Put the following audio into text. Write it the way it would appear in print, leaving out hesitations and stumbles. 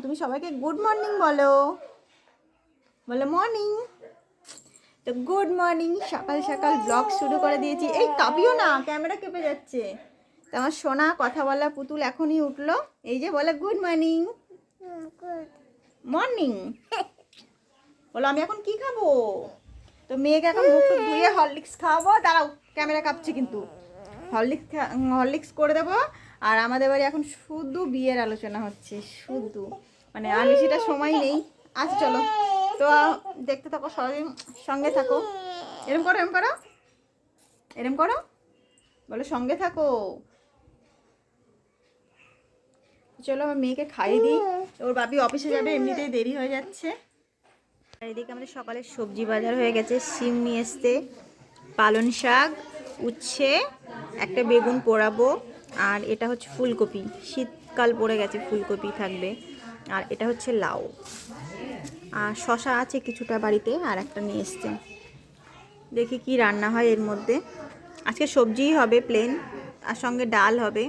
তুমি সবাইকে good morning বলো, বলো মর্নিং। তো গুড মর্নিং, সকাল সকাল ব্লগ শুরু করে দিয়েছি। এই কাঁপিও না, ক্যামেরা কেঁপে যাচ্ছে। তো আমার সোনা কথা বলা পুতুল এখনই উঠলো, এই যে বলে গুড মর্নিং। মর্নিং বলো আমি এখন কি খাবো। তো মেয়েকে এখন মুখ টুক ধুয়ে হরলিক্স খাওয়াবো। দাঁড়াও, ক্যামেরা কাঁপছে কিন্তু। হরলিক্স করে দেবো। আর আমাদের বাড়ি এখন শুধু বিয়ের আলোচনা হচ্ছে, শুধু, মানে আর বেশিটা সময় নেই। আচ্ছা চলো, তো দেখতে থাকো, সবাই সঙ্গে থাকো। এরম করো, এরম করো, এরম করো, বলো সঙ্গে থাকো। চলো আমার মেয়েকে খাইয়ে দিই, ওর বাপি অফিসে যাবে, এমনিতেই দেরি হয়ে যাচ্ছে। আর এদিকে আমাদের সকালের সবজি বাজার হয়ে গেছে। সিম নিয়ে এসতে, পালং শাক, উচ্ছে, একটা বেগুন পোড়াবো, আর এটা হচ্ছে ফুলকপি, শীতকাল পড়ে গেছে, ফুলকপি থাকবে। আর এটা হচ্ছে লাউ, আর শশা আছে কিছুটা বাড়িতে, আর একটা নিয়ে এসছে। দেখি কি রান্না হয় এর মধ্যে। আজকে সবজিই হবে প্লেন, আর সঙ্গে ডাল হবে,